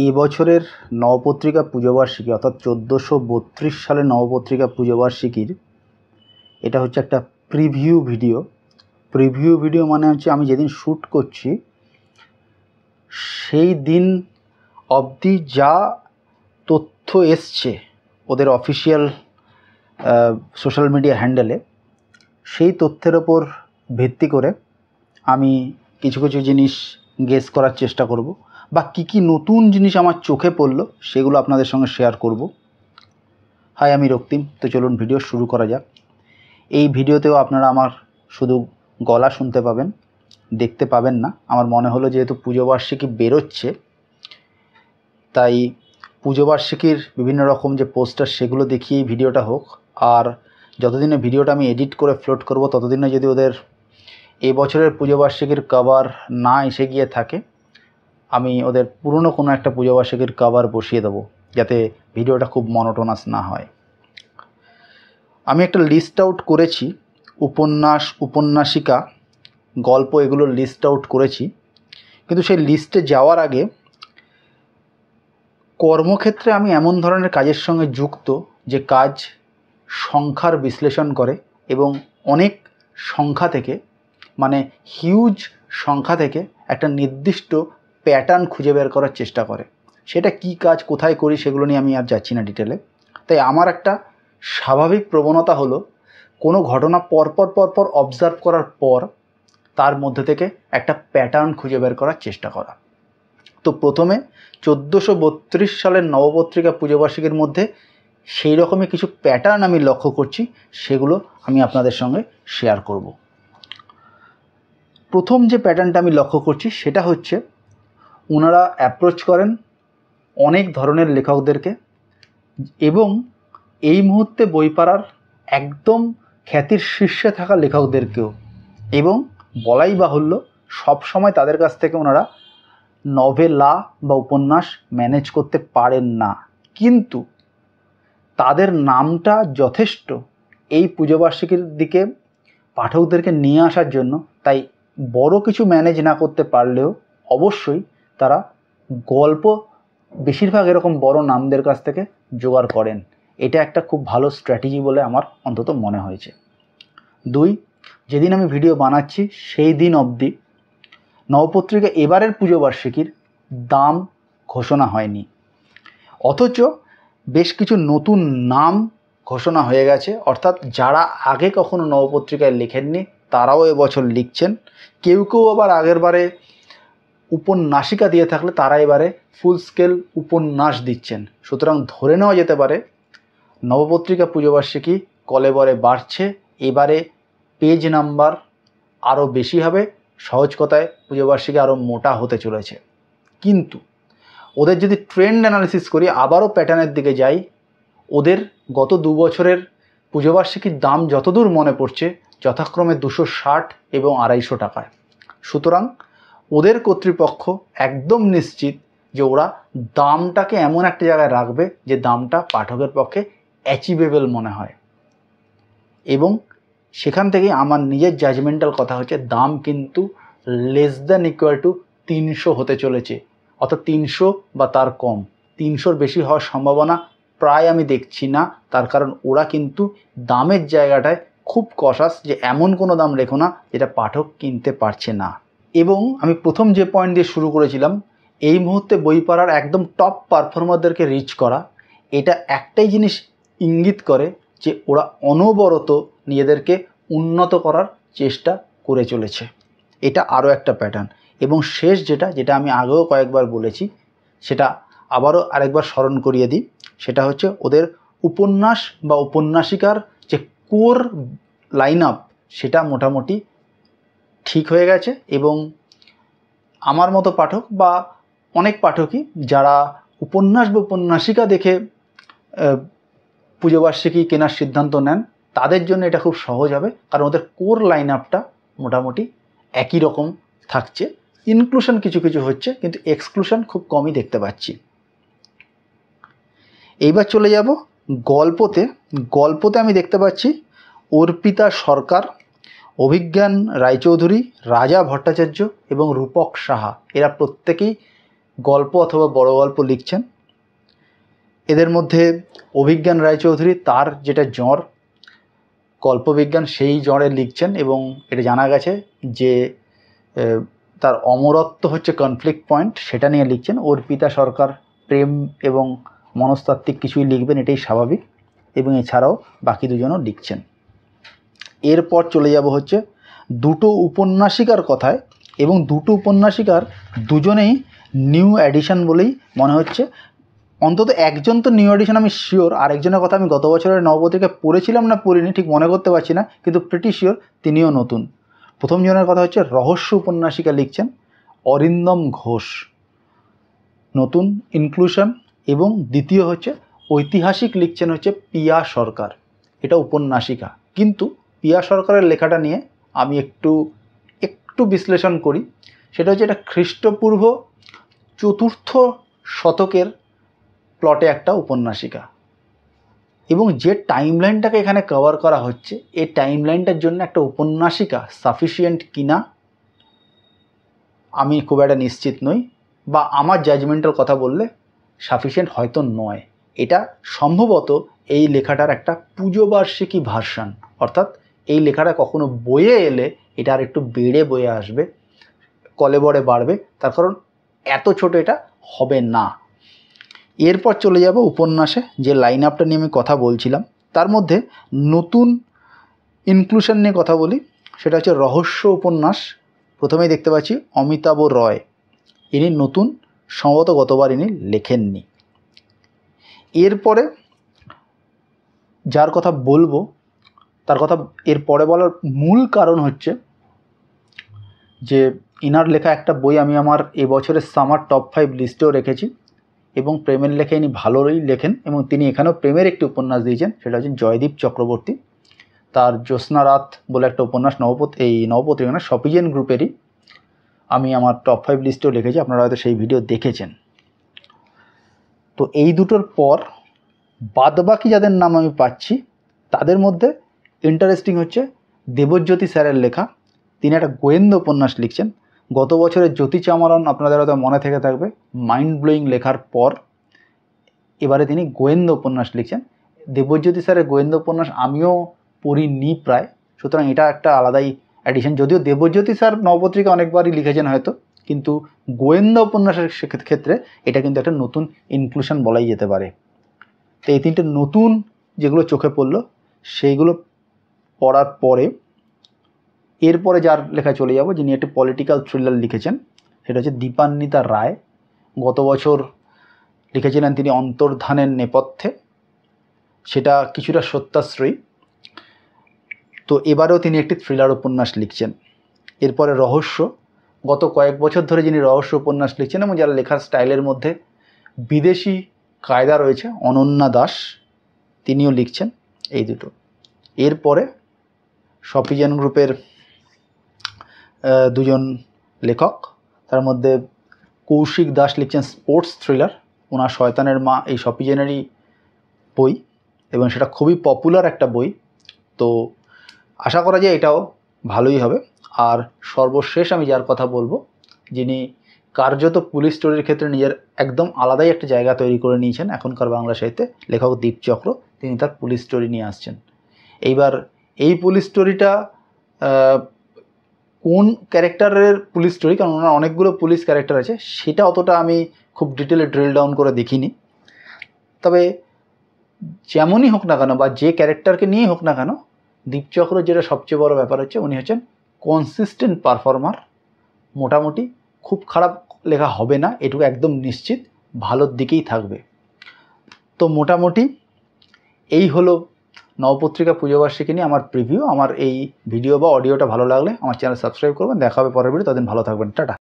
এবছরের নবপত্রিকা পুজোবার্ষিকী অর্থাৎ 1432 সালের নবপত্রিকা পুজোবার্ষিকীর এটা হচ্ছে একটা প্রিভিউ ভিডিও। প্রিভিউ ভিডিও মানে হচ্ছে আমি যেদিন শ্যুট করছি সেই দিন অবধি যা তথ্য এসছে ওদের অফিসিয়াল সোশ্যাল মিডিয়া হ্যান্ডেলে, সেই তথ্যের ওপর ভিত্তি করে আমি কিছু কিছু জিনিস গেস করার চেষ্টা করব, বা কী কী নতুন জিনিস আমার চোখে পড়লো সেগুলো আপনাদের সঙ্গে শেয়ার করব। হাই, আমি রক্তিম। তো চলুন ভিডিও শুরু করা যাক। এই ভিডিওতেও আপনারা আমার শুধু গলা শুনতে পাবেন, দেখতে পাবেন না। আমার মনে হলো যেহেতু পুজোবার্ষিকী বেরোচ্ছে, তাই পুজোবার্ষিকীর বিভিন্ন রকম যে পোস্টার সেগুলো দেখিয়েই ভিডিওটা হোক। আর যতদিনে ভিডিওটা আমি এডিট করে আপলোড করব ততদিনে যদি ওদের এবছরের পুজোবার্ষিকীর কভার না এসে গিয়ে থাকে, আমি ওদের পুরনো কোনো একটা পুজোবার্ষিকীর কভার বসিয়ে দেবো, যাতে ভিডিওটা খুব মনোটোনাস না হয়। আমি একটা লিস্ট আউট করেছি, উপন্যাস, উপন্যাসিকা, গল্প, এগুলোর লিস্ট আউট করেছি। কিন্তু সেই লিস্টে যাওয়ার আগে কর্মক্ষেত্রে আমি এমন ধরনের কাজের সঙ্গে যুক্ত যে কাজ সংখ্যার বিশ্লেষণ করে এবং অনেক সংখ্যা থেকে, মানে হিউজ সংখ্যা থেকে একটা নির্দিষ্ট প্যাটার্ন খুঁজে বের করার চেষ্টা করে। সেটা কি কাজ, কোথায় করি, সেগুলো নিয়ে আমি আর যাচ্ছি না ডিটেলে। তাই আমার একটা স্বাভাবিক প্রবণতা হলো কোনো ঘটনা পরপর অবজার্ভ করার পর তার মধ্যে থেকে একটা প্যাটার্ন খুঁজে বের করার চেষ্টা করা। তো প্রথমে 1432 সালের নবপত্রিকা পুজোবার্ষিকীর মধ্যে সেই রকমই কিছু প্যাটার্ন আমি লক্ষ্য করছি, সেগুলো আমি আপনাদের সঙ্গে শেয়ার করব। প্রথম যে প্যাটার্নটা আমি লক্ষ্য করছি সেটা হচ্ছে ওনারা অ্যাপ্রোচ করেন অনেক ধরনের লেখকদেরকে, এবং এই মুহূর্তে বই পড়ার একদম খ্যাতির শীর্ষে থাকা লেখকদেরকেও, এবং বলাই বাহুল্য সবসময় তাদের কাছ থেকে ওনারা নভেলা বা উপন্যাস ম্যানেজ করতে পারেন না, কিন্তু তাদের নামটা যথেষ্ট এই পুজোবার্ষিকীর দিকে পাঠকদেরকে নিয়ে আসার জন্য। তাই বড় কিছু ম্যানেজ না করতে পারলেও অবশ্যই তারা গল্প বেশিরভাগ এরকম বড় নামদের কাছ থেকে জোগাড় করেন। এটা একটা খুব ভালো স্ট্র্যাটেজি বলে আমার অন্তত মনে হয়েছে। 2, যেদিন আমি ভিডিও বানাচ্ছি সেই দিন অবধি নবপত্রিকা এবারের পুজোবার্ষিকীর দাম ঘোষণা হয়নি, অথচ বেশ কিছু নতুন নাম ঘোষণা হয়ে গেছে। অর্থাৎ যারা আগে কখনো নবপত্রিকায় লেখেননি তারাও এবছর লিখছেন। কেউ কেউ আবার আগের বারে উপন্যাসিকা দিয়ে থাকলে তারা এবারে ফুল স্কেল উপন্যাস দিচ্ছেন। সুতরাং ধরে নেওয়া যেতে পারে নবপত্রিকা পুজোবার্ষিকী কলেবরে বাড়ছে। এবারে পেজ নাম্বার আরও বেশি হবে, সহজ কথায় পুজোবার্ষিকী আরও মোটা হতে চলেছে। কিন্তু ওদের যদি ট্রেন্ড অ্যানালিসিস করি, আবারও প্যাটার্নের দিকে যাই, ওদের গত 2 বছরের পুজোবার্ষিকীর দাম যতদূর মনে পড়ছে যথাক্রমে 260 এবং 250 টাকায়। সুতরাং ওদের কর্তৃপক্ষ একদম নিশ্চিত যে ওরা দামটাকে এমন একটা জায়গায় রাখবে যে দামটা পাঠকের পক্ষে অ্যাচিভেবল মনে হয়। এবং সেখান থেকেই আমার নিজের জাজমেন্টাল কথা হচ্ছে দাম কিন্তু লেস দ্যান ইকুয়াল টু 300 হতে চলেছে, অর্থাৎ 300 বা তার কম। 300-র বেশি হওয়ার সম্ভাবনা প্রায় আমি দেখছি না। তার কারণ ওরা কিন্তু দামের জায়গাটায় খুব কশাস, যে এমন কোনো দাম রেখো না যেটা পাঠক কিনতে পারছে না। এবং আমি প্রথম যে পয়েন্ট দিয়ে শুরু করেছিলাম, এই মুহূর্তে বই পড়ার একদম টপ পারফর্মারদেরকে রিচ করা, এটা একটাই জিনিস ইঙ্গিত করে যে ওরা অনবরত নিজেদেরকে উন্নত করার চেষ্টা করে চলেছে। এটা আরও একটা প্যাটার্ন। এবং শেষ যেটা আমি আগেও কয়েকবার বলেছি, সেটা আবারও আরেকবার স্মরণ করিয়ে দিই, সেটা হচ্ছে ওদের উপন্যাস বা উপন্যাসিকার যে কোর লাইন আপ সেটা মোটামুটি ঠিক হয়ে গেছে। এবং আমার মতো পাঠক বা অনেক পাঠকই যারা উপন্যাস বা উপন্যাসিকা দেখে পুজোবার্ষিকী কেনার সিদ্ধান্ত নেন, তাদের জন্য এটা খুব সহজ হবে, কারণ ওদের কোর লাইন আপটা মোটামুটি একই রকম থাকছে। ইনক্লুশন কিছু কিছু হচ্ছে, কিন্তু এক্সক্লুশন খুব কমই দেখতে পাচ্ছি। এইবার চলে যাব গল্পতে। গল্পতে আমি দেখতে পাচ্ছি অর্পিতা সরকার, অভিজ্ঞান রায়চৌধুরী, রাজা ভট্টাচার্য এবং রূপক সাহা, এরা প্রত্যেকেই গল্প অথবা বড় গল্প লিখছেন। এদের মধ্যে অভিজ্ঞান রায়চৌধুরী, তার যেটা জ্বর কল্পবিজ্ঞান, সেই জ্বরে লিখছেন এবং এটা জানা গেছে যে তার অমরত্ব হচ্ছে কনফ্লিক্ট পয়েন্ট, সেটা নিয়ে লিখছেন। অর্পিতা সরকার প্রেম এবং মনস্তাত্ত্বিক কিছুই লিখবেন, এটাই স্বাভাবিক, এবং এছাড়াও বাকি দুজনও লিখছেন। এরপর চলে যাব হচ্ছে দুটো উপন্যাসিকার কথায়, এবং দুটো উপন্যাসিকার দুজনেই নিউ এডিশন বলেই মনে হচ্ছে। অন্তত একজন তো নিউ এডিশন আমি শিওর, আরেকজনের কথা আমি গত বছরের নবপত্রিকায় পড়েছিলাম না পড়িনি ঠিক মনে করতে পারছি না, কিন্তু প্রিটি শিওর তিনিও নতুন। প্রথম জনের কথা হচ্ছে রহস্য উপন্যাসিকা লিখছেন অরিন্দম ঘোষ, নতুন ইনক্লুশন। এবং দ্বিতীয় হচ্ছে ঐতিহাসিক লিখছেন হচ্ছে পিয়া সরকার, এটা উপন্যাসিকা। কিন্তু পিয়া সরকারের লেখাটা নিয়ে আমি একটু বিশ্লেষণ করি। সেটা হচ্ছে এটা খ্রিস্টপূর্ব 4th শতকের প্লটে একটা উপন্যাসিকা, এবং যে টাইমলাইনটাকে এখানে কভার করা হচ্ছে এই টাইমলাইনটার জন্য একটা উপন্যাসিকা সাফিসিয়েন্ট কিনা আমি খুব একটা নিশ্চিত নই, বা আমার জাজমেন্টাল কথা বললে সাফিসিয়েন্ট হয়তো নয়। এটা সম্ভবত এই লেখাটার একটা পুজোবার্ষিকী ভার্সান, অর্থাৎ এই লেখাটা কখনো বইয়ে এলে এটা আর একটু বেড়ে বয়ে আসবে, কলেবরে বাড়বে, তার কারণ এত ছোট এটা হবে না। এরপর চলে যাব উপন্যাসে, যে লাইন আপটা নিয়ে আমি কথা বলছিলাম তার মধ্যে নতুন ইনক্লুশন নিয়ে কথা বলি। সেটা হচ্ছে রহস্য উপন্যাস। প্রথমেই দেখতে পাচ্ছি অমিতাভ রয়, ইনি নতুন, সম্ভবত গতবার ইনি লেখেননি। এরপরে যার কথা বলবো তার কথা এরপরে বলার মূল কারণ হচ্ছে যে ইনার লেখা একটা বই আমি আমার এবছরের সামার টপ 5 লিস্টেও রেখেছি, এবং প্রেমের লেখা ইনি ভালোই লেখেন, এবং তিনি এখানেও প্রেমের একটি উপন্যাস দিয়েছেন, সেটা হচ্ছে জয়দীপ চক্রবর্তী। তার জ্যোৎস্না রাত বলে একটা উপন্যাস নবপত্রিকা সপিজেন গ্রুপেরই, আমি আমার টপ 5 লিস্টেও লিখেছি, আপনারা হয়তো সেই ভিডিও দেখেছেন। তো এই দুটোর পর বাদবাকি যাদের নাম আমি পাচ্ছি তাদের মধ্যে ইন্টারেস্টিং হচ্ছে দেবজ্যোতি স্যারের লেখা। তিনি একটা গোয়েন্দা উপন্যাস লিখছেন। গত বছরের জ্যোতি চামারন আপনাদের হয়তো মনে থেকে থাকবে, মাইন্ড ব্লোয়িং লেখার পর এবারে তিনি গোয়েন্দা উপন্যাস লিখছেন। দেবজ্যোতি স্যারের গোয়েন্দা উপন্যাস আমিও পড়িনি প্রায়, সুতরাং এটা একটা আলাদাই অ্যাডিশন। যদিও দেবজ্যোতি স্যার নবপত্রিকা অনেকবারই লিখেছেন হয়তো, কিন্তু গোয়েন্দা উপন্যাসের ক্ষেত্রে এটা কিন্তু একটা নতুন ইনক্লুশন বলাই যেতে পারে। তো এই তিনটে নতুন যেগুলো চোখে পড়লো সেইগুলো পড়ার পরে এরপরে যার লেখা চলে যাব, যিনি একটি পলিটিক্যাল থ্রিলার লিখেছেন, সেটা হচ্ছে দীপান্বিতা রায়। গত বছর লিখেছিলেন তিনি অন্তর্ধানের নেপথ্যে, সেটা কিছুটা সত্যাশ্রয়ী। তো এবারেও তিনি একটি থ্রিলার উপন্যাস লিখছেন। এরপরে রহস্য, গত কয়েক বছর ধরে যিনি রহস্য উপন্যাস লিখছেন এবং যার লেখার স্টাইলের মধ্যে বিদেশি কায়দা রয়েছে, অনন্যা দাস, তিনিও লিখছেন এই দুটো। এরপরে সপিজেন গ্রুপের দুজন লেখক, তার মধ্যে কৌশিক দাস লিখছেন স্পোর্টস থ্রিলার, ওনার শয়তানের মা এই সপিজেনেরই বই, এবং সেটা খুবই পপুলার একটা বই, তো আশা করা যায় এটাও ভালোই হবে। আর সর্বশেষ আমি যার কথা বলবো, যিনি কার্যত পুলিশ স্টোরির ক্ষেত্রে নিজের একদম আলাদাই একটা জায়গা তৈরি করে নিয়েছেন এখনকার বাংলা সাহিত্যে, লেখক দীপ চক্র, তিনি তার পুলিশ স্টোরি নিয়ে আসছেন। এইবার এই পুলিশ স্টোরিটা কোন ক্যারেক্টারের পুলিশ স্টোরি, কারণ ওনার অনেকগুলো পুলিশ ক্যারেক্টার আছে, সেটা অতটা আমি খুব ডিটেলে ড্রিল ডাউন করে দেখিনি। তবে যেমনই হোক না কেন বা যে ক্যারেক্টারকে নিয়েই হোক না কেন, দীপচক্র যেটা সবচেয়ে বড় ব্যাপার হচ্ছে উনি হচ্ছেন কনসিস্টেন্ট পারফর্মার। মোটামুটি খুব খারাপ লেখা হবে না, এটুকু একদম নিশ্চিত, ভালোর দিকেই থাকবে। তো মোটামুটি এই হলো নবপত্রিকা পুজোবার্ষিকী নিয়ে আমার প্রিভিউ। আমার এই ভিডিও বা অডিওটা ভালো লাগলে আমার চ্যানেল সাবস্ক্রাইব করবেন। দেখা হবে পরের ভিডিও, ততদিন ভালো থাকবেন, টাটা।